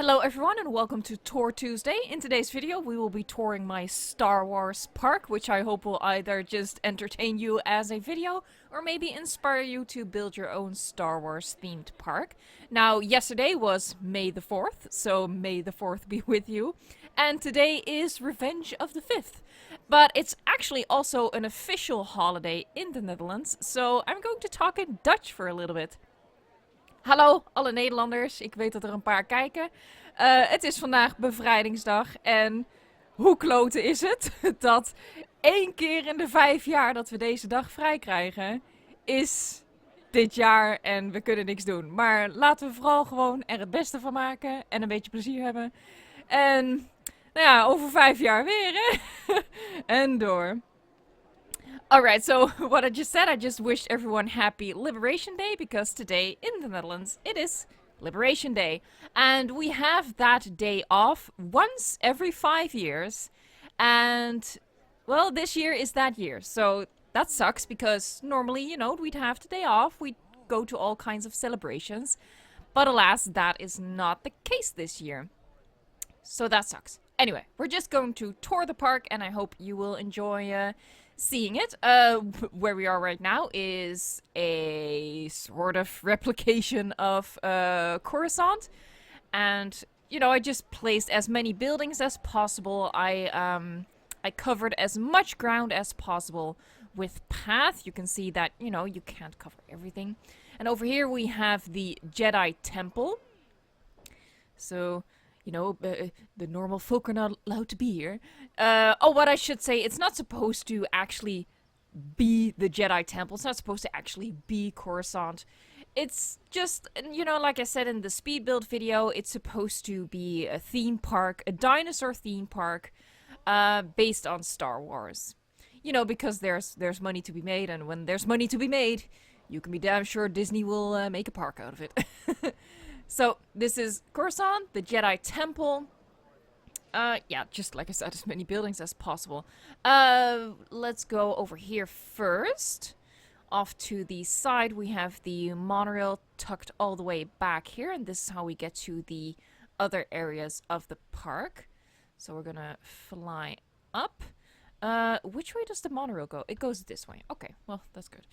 Hello everyone and welcome to Tour Tuesday. In today's video we will be touring my Star Wars park, which I hope will either just entertain you as a video or maybe inspire you to build your own Star Wars themed park. Now yesterday was May the 4th, so May the 4th be with you. And today is Revenge of the 5th. But it's actually also an official holiday in the Netherlands, so I'm going to talk in Dutch for a little bit. Hallo alle Nederlanders, ik weet dat er een paar kijken. Het is vandaag bevrijdingsdag en hoe kloten is het dat 1 keer in de 5 jaar dat we deze dag vrij krijgen, is dit jaar en we kunnen niks doen. Maar laten we vooral gewoon er het beste van maken en een beetje plezier hebben. En nou ja, over 5 jaar weer hè. En door. Alright, so what I just said, I just wished everyone happy Liberation Day, because today in the Netherlands it is Liberation Day. And we have that day off once every 5 years. And, well, this year is that year. So that sucks, because normally, you know, we'd have the day off, we'd go to all kinds of celebrations. But alas, that is not the case this year. So that sucks. Anyway, we're just going to tour the park, and I hope you will enjoy seeing it. Where we are right now is a sort of replication of Coruscant, and you know, I just placed as many buildings as possible. I covered as much ground as possible with path. You can see that, you know, you can't cover everything. And over here we have the Jedi Temple. So, you know, the normal folk are not allowed to be here. Oh, what I should say, it's not supposed to actually be the Jedi Temple. It's not supposed to actually be Coruscant. It's just, you know, like I said in the speed build video, it's supposed to be a theme park, a dinosaur theme park, based on Star Wars. You know, because there's money to be made, and when there's money to be made, you can be damn sure Disney will make a park out of it. So, this is Coruscant, the Jedi Temple. Yeah, just like I said, as many buildings as possible. Let's go over here first. Off to the side, we have the monorail tucked all the way back here. And this is how we get to the other areas of the park. So we're gonna fly up. Which way does the monorail go? It goes this way. Okay, well, that's good.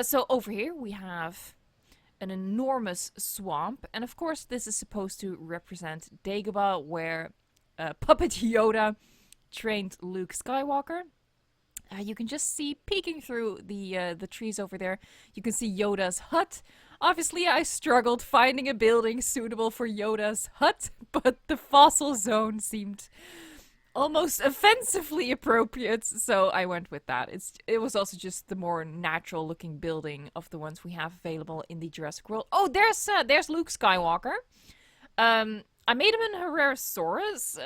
So over here we have an enormous swamp, and of course this is supposed to represent Dagobah, where puppet Yoda trained Luke Skywalker. You can just see peeking through the trees over there, you can see Yoda's hut. Obviously I struggled finding a building suitable for Yoda's hut, but the fossil zone seemed almost offensively appropriate, so I went with that. It was also just the more natural looking building of the ones we have available in the Jurassic World. Oh, there's Luke Skywalker. I made him in Herrerasaurus.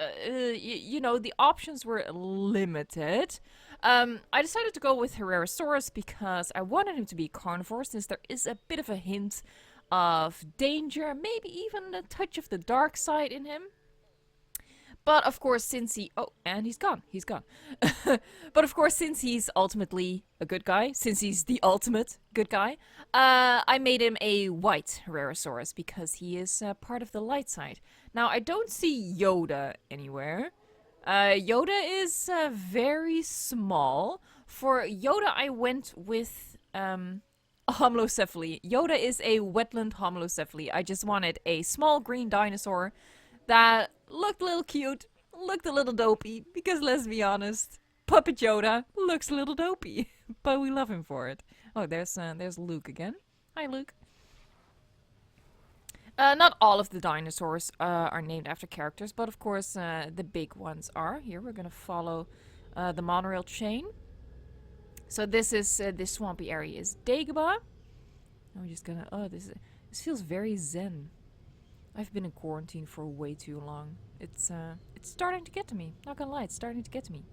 You know, the options were limited. I decided to go with Herrerasaurus because I wanted him to be carnivore, since there is a bit of a hint of danger, maybe even a touch of the dark side in him. But of course, since he... Oh, and he's gone. He's gone. But of course, since he's ultimately a good guy, since he's the ultimate good guy, I made him a white Herrerasaurus because he is part of the light side. Now, I don't see Yoda anywhere. Yoda is very small. For Yoda, I went with a homalocephaly. Yoda is a wetland homalocephaly. I just wanted a small green dinosaur that looked a little cute, looked a little dopey, because let's be honest, Puppet Yoda looks a little dopey, but we love him for it. Oh, there's Luke again. Hi, Luke. Not all of the dinosaurs are named after characters, but of course the big ones are. Here we're gonna follow the monorail chain. So this is this swampy area is Dagobah. I'm just gonna. Oh, this feels very zen. I've been in quarantine for way too long. It's starting to get to me. Not gonna lie, it's starting to get to me.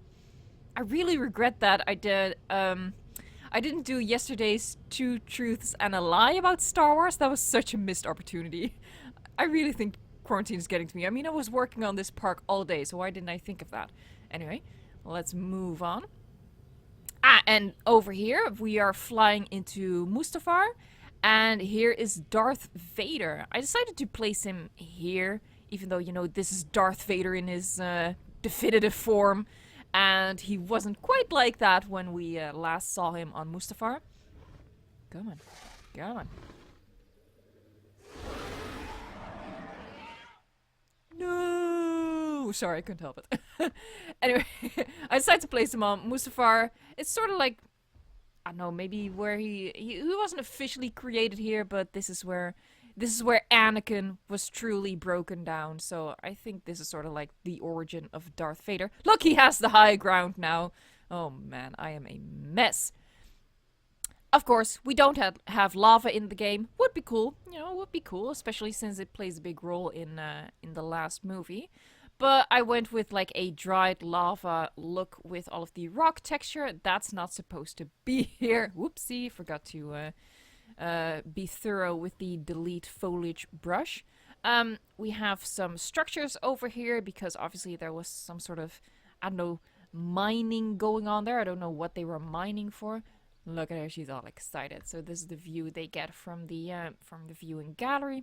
I really regret that I didn't do yesterday's 2 truths and a lie about Star Wars. That was such a missed opportunity. I really think quarantine is getting to me. I mean, I was working on this park all day, so why didn't I think of that? Anyway, let's move on. Ah, and over here we are flying into Mustafar. And here is Darth Vader. I decided to place him here, even though, you know, this is Darth Vader in his definitive form, and he wasn't quite like that when we last saw him on Mustafar. Come on. Come on. No! Sorry, I couldn't help it. Anyway, I decided to place him on Mustafar. It's sort of like, I don't know, maybe where he wasn't officially created here, but this is where Anakin was truly broken down. So I think this is sort of like the origin of Darth Vader. Look, he has the high ground now. Oh man, I am a mess. Of course, we don't have lava in the game. Would be cool, you know, would be cool, especially since it plays a big role in the last movie. But I went with like a dried lava look with all of the rock texture. That's not supposed to be here. Whoopsie, forgot to be thorough with the delete foliage brush. We have some structures over here because obviously there was some sort of, I don't know, mining going on there. I don't know what they were mining for. Look at her, she's all excited. So this is the view they get from the viewing gallery.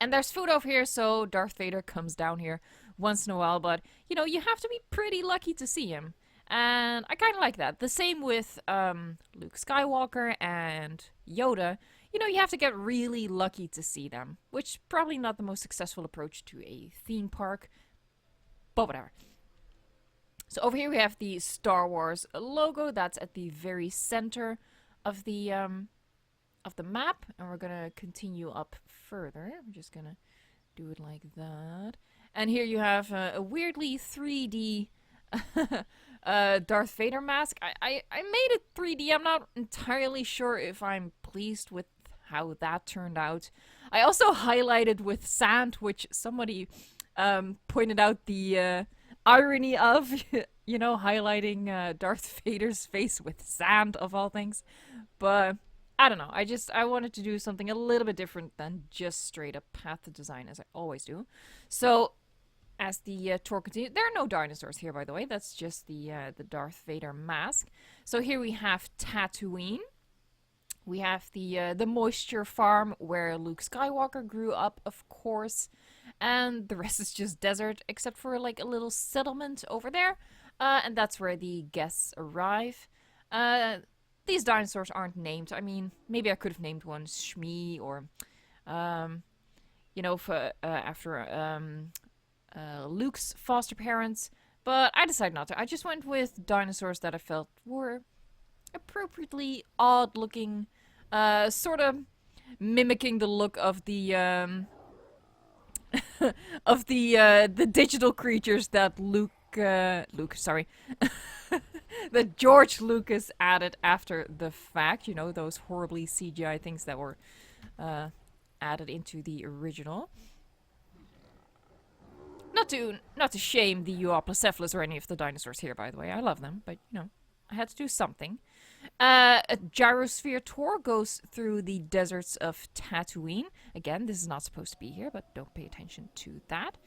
And there's food over here, so Darth Vader comes down here once in a while, but, you know, you have to be pretty lucky to see him. And I kind of like that. The same with Luke Skywalker and Yoda. You know, you have to get really lucky to see them, which probably not the most successful approach to a theme park, but whatever. So over here we have the Star Wars logo. That's at the very center of the map, and we're gonna continue up further. I'm just gonna do it like that. And here you have a weirdly 3D Darth Vader mask. I made it 3D. I'm not entirely sure if I'm pleased with how that turned out. I also highlighted with sand, which somebody pointed out the irony of, you know, highlighting Darth Vader's face with sand of all things. But I don't know. I wanted to do something a little bit different than just straight up path design, as I always do. So as the tour continues, there are no dinosaurs here, by the way. That's just the Darth Vader mask. So here we have Tatooine. We have the moisture farm where Luke Skywalker grew up, of course. And the rest is just desert, except for like a little settlement over there. And that's where the guests arrive. These dinosaurs aren't named. I mean, maybe I could have named one Shmi or, you know, for, after Luke's foster parents. But I decided not to. I just went with dinosaurs that I felt were appropriately odd looking, sort of mimicking the look of the of the digital creatures that that George Lucas added after the fact. You know, those horribly CGI things that were added into the original. Not to shame the Euoplocephalus or any of the dinosaurs here, by the way. I love them, but you know, I had to do something. A gyrosphere tour goes through the deserts of Tatooine. Again, this is not supposed to be here, but don't pay attention to that.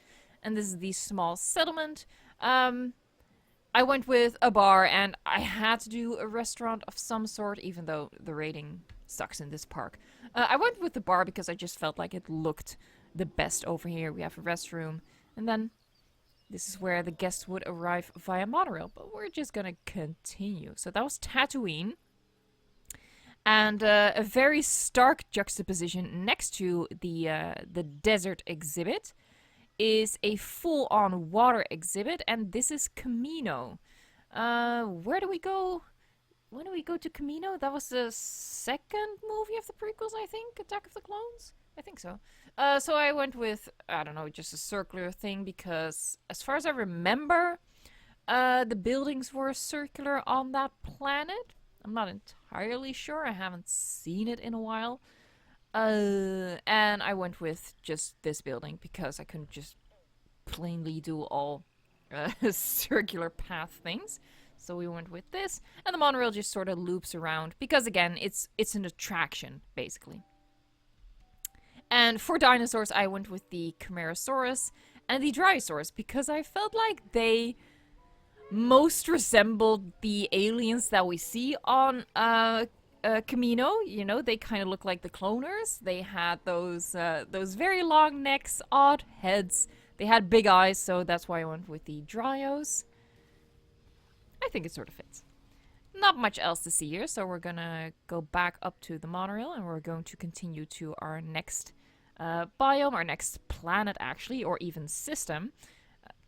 And this is the small settlement. I went with a bar, and I had to do a restaurant of some sort, even though the rating sucks in this park. I went with the bar because I just felt like it looked the best over here. We have a restroom, and then this is where the guests would arrive via monorail, but we're just gonna continue. So that was Tatooine. And a very stark juxtaposition next to the desert exhibit is a full-on water exhibit, and this is Kamino. Where do we go? When do we go to Kamino? That was the second movie of the prequels, I think? Attack of the Clones? I think so. So I went with, I don't know, just a circular thing because as far as I remember, the buildings were circular on that planet. I'm not entirely sure. I haven't seen it in a while. And I went with just this building because I couldn't just plainly do all circular path things. So we went with this. And the monorail just sort of loops around because, again, it's an attraction, basically. And for dinosaurs, I went with the Camarasaurus and the Dryosaurus because I felt like they most resembled the aliens that we see on Kamino, you know, they kind of look like the cloners. They had those very long necks, odd heads. They had big eyes, so that's why I went with the Dryos. I think it sort of fits. Not much else to see here, so we're gonna go back up to the monorail and we're going to continue to our next biome, our next planet actually, or even system.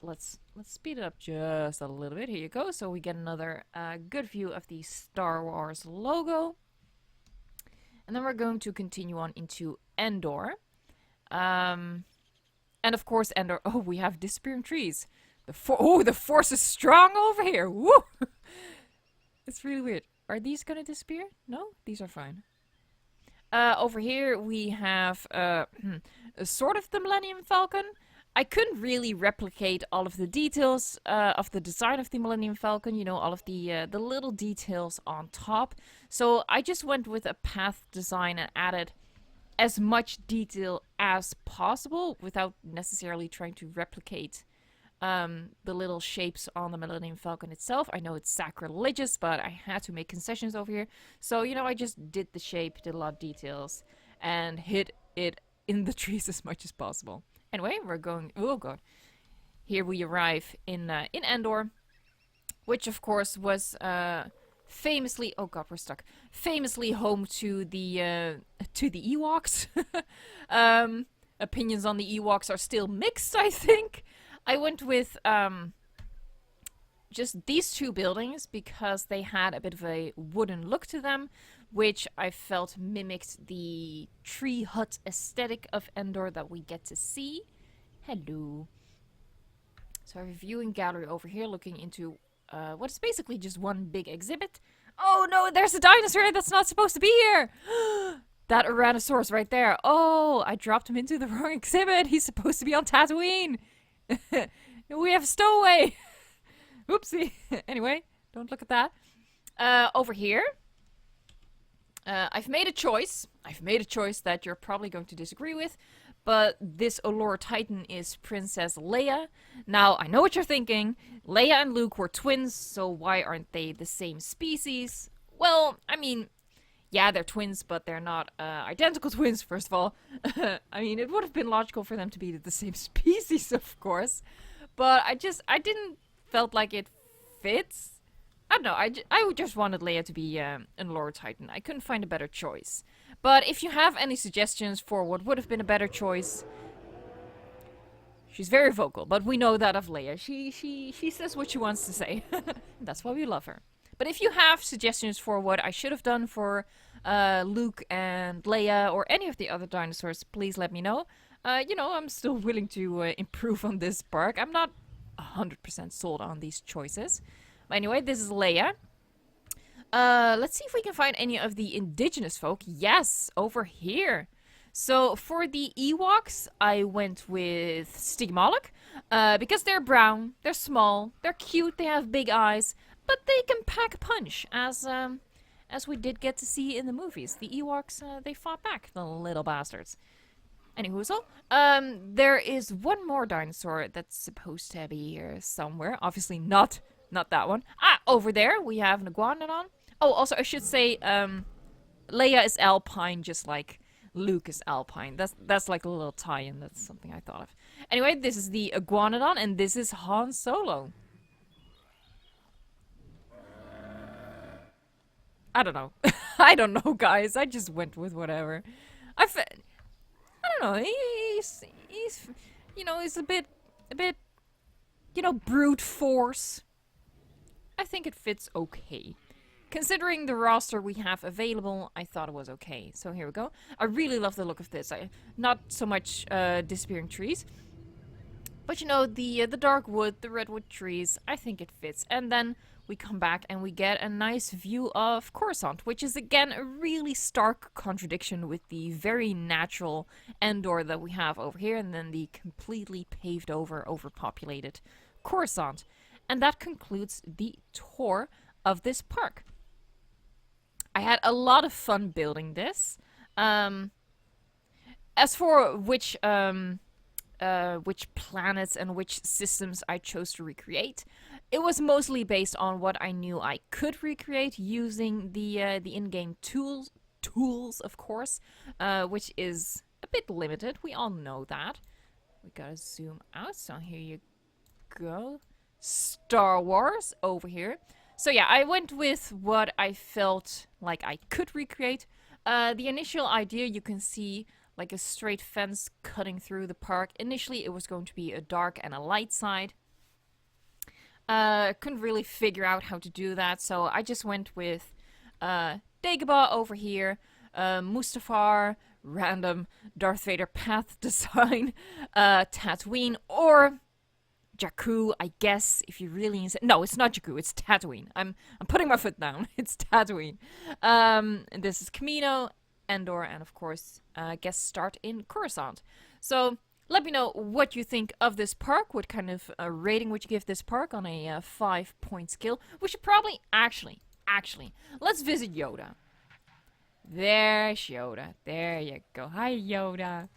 Let's speed it up just a little bit. Here you go. So we get another good view of the Star Wars logo. And then we're going to continue on into Endor. And of course Endor, oh, we have disappearing trees. The Force is strong over here. Woo! It's really weird. Are these gonna disappear? No? These are fine. Over here we have sort of the Millennium Falcon. I couldn't really replicate all of the details of the design of the Millennium Falcon, you know, all of the little details on top. So I just went with a path design and added as much detail as possible without necessarily trying to replicate the little shapes on the Millennium Falcon itself. I know it's sacrilegious, but I had to make concessions over here. So, you know, I just did the shape, did a lot of details, and hid it in the trees as much as possible. Anyway, we're going... Oh, God. Here we arrive in Endor, which, of course, was famously... Oh, God, we're stuck. Famously home to the Ewoks. Opinions on the Ewoks are still mixed, I think. I went with just these two buildings because they had a bit of a wooden look to them, which I felt mimicked the tree hut aesthetic of Endor that we get to see. Hello. So I have a viewing gallery over here looking into what is basically just one big exhibit. Oh no, there's a dinosaur that's not supposed to be here! That Tyrannosaurus right there. Oh, I dropped him into the wrong exhibit. He's supposed to be on Tatooine. We have a stowaway. Oopsie. Anyway, don't look at that. Over here, I've made a choice. I've made a choice that you're probably going to disagree with, but this Allure Titan is Princess Leia. Now, I know what you're thinking. Leia and Luke were twins, so why aren't they the same species? Well, I mean, yeah, they're twins, but they're not identical twins, first of all. I mean, it would have been logical for them to be the same species, of course. But I didn't felt like it fits. I don't know, I just wanted Leia to be an Allure Titan. I couldn't find a better choice. But if you have any suggestions for what would have been a better choice... She's very vocal, but we know that of Leia. She says what she wants to say. That's why we love her. But if you have suggestions for what I should have done for Luke and Leia or any of the other dinosaurs, please let me know. You know, I'm still willing to improve on this park. I'm not 100% sold on these choices. But anyway, this is Leia. Let's see if we can find any of the indigenous folk. Yes, over here. So for the Ewoks, I went with Stigmoloch. Because they're brown, they're small, they're cute, they have big eyes. But they can pack a punch, as we did get to see in the movies. The Ewoks, they fought back, the little bastards. Anywho, there is one more dinosaur that's supposed to be here somewhere. Obviously not that one. Ah, over there we have an Iguanodon. Oh, also I should say, Leia is alpine, just like Luke is alpine. That's like a little tie-in. That's something I thought of. Anyway, this is the Iguanodon, and this is Han Solo. I don't know. I don't know, guys. I just went with whatever. I don't know. He's you know, he's a bit, you know, brute force. I think it fits okay. Considering the roster we have available, I thought it was okay. So here we go. I really love the look of this. Not so much disappearing trees, but you know, the dark wood, the redwood trees. I think it fits. And then we come back and we get a nice view of Coruscant, which is again a really stark contradiction with the very natural Endor that we have over here, and then the completely paved over, overpopulated Coruscant. And that concludes the tour of this park. I had a lot of fun building this. As for which which planets and which systems I chose to recreate. It was mostly based on what I knew I could recreate using the in-game tools, of course, which is a bit limited. We all know that. We gotta zoom out. So here you go. Star Wars over here. So yeah, I went with what I felt like I could recreate. The initial idea, you can see like a straight fence cutting through the park. Initially, it was going to be a dark and a light side. Couldn't really figure out how to do that, so I just went with Dagobah over here, Mustafar, random Darth Vader path design, Tatooine, or Jakku, I guess, if you really insist. No, it's not Jakku, it's Tatooine. I'm putting my foot down. It's Tatooine. And this is Kamino, Endor, and of course, guest start in Coruscant. So let me know what you think of this park. What kind of rating would you give this park on a 5-point scale? We should probably actually, let's visit Yoda. There's Yoda. There you go. Hi, Yoda.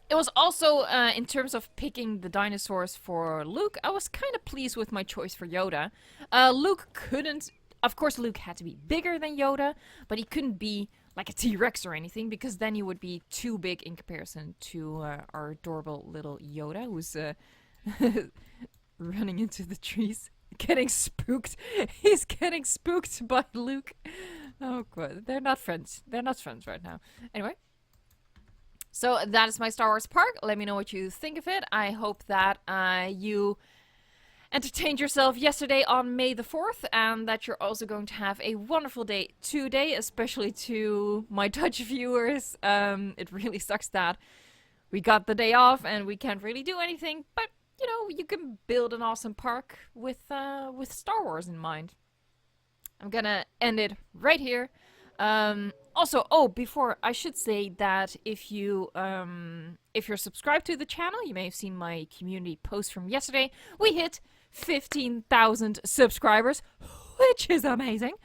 It was also, in terms of picking the dinosaurs for Luke, I was kind of pleased with my choice for Yoda. Luke couldn't... Of course, Luke had to be bigger than Yoda, but he couldn't be like a T-Rex or anything, because then he would be too big in comparison to our adorable little Yoda, who's running into the trees, getting spooked. He's getting spooked by Luke. Oh, God. They're not friends. They're not friends right now. Anyway. So that is my Star Wars park. Let me know what you think of it. I hope that you entertained yourself yesterday on May the 4th, and that you're also going to have a wonderful day today, especially to my Dutch viewers. It really sucks that we got the day off and we can't really do anything, but you know, you can build an awesome park with Star Wars in mind. I'm gonna end it right here. Also, before I should say that if you're subscribed to the channel, you may have seen my community post from yesterday. We hit 15,000 subscribers, which is amazing.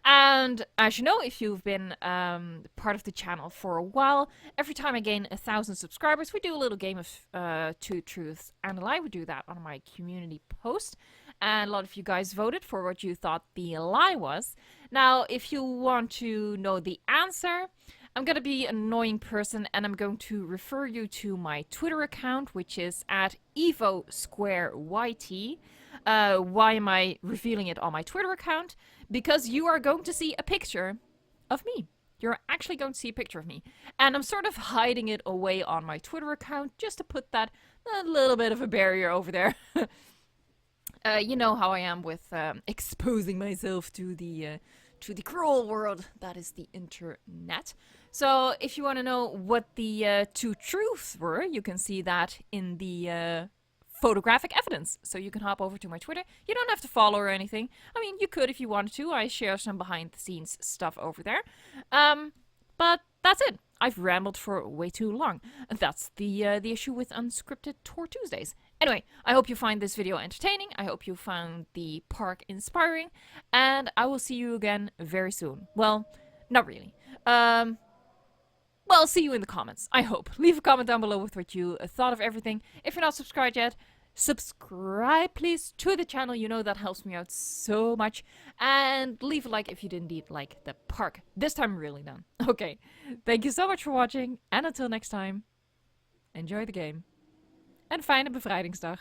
And as you know, if you've been part of the channel for a while, every time I gain 1,000 subscribers, we do a little game of Two Truths and a Lie. We do that on my community post. And a lot of you guys voted for what you thought the lie was. Now, if you want to know the answer, I'm going to be an annoying person and I'm going to refer you to my Twitter account, which is at EvoSquareYT. Why am I revealing it on my Twitter account? Because you are going to see a picture of me. You're actually going to see a picture of me. And I'm sort of hiding it away on my Twitter account just to put that a little bit of a barrier over there. You know how I am with exposing myself to the cruel world that is the internet. So if you want to know what the two truths were, you can see that in the photographic evidence. So you can hop over to my Twitter. You don't have to follow or anything. I mean, you could if you wanted to. I share some behind the scenes stuff over there. But that's it. I've rambled for way too long. That's the issue with unscripted Tour Tuesdays. Anyway, I hope you find this video entertaining. I hope you found the park inspiring. And I will see you again very soon. Well, not really. Well, see you in the comments, I hope. Leave a comment down below with what you thought of everything. If you're not subscribed yet, subscribe please to the channel. You know that helps me out so much. And leave a like if you did indeed like the park. This time really done. Okay, thank you so much for watching. And until next time, enjoy the game. En fijne bevrijdingsdag.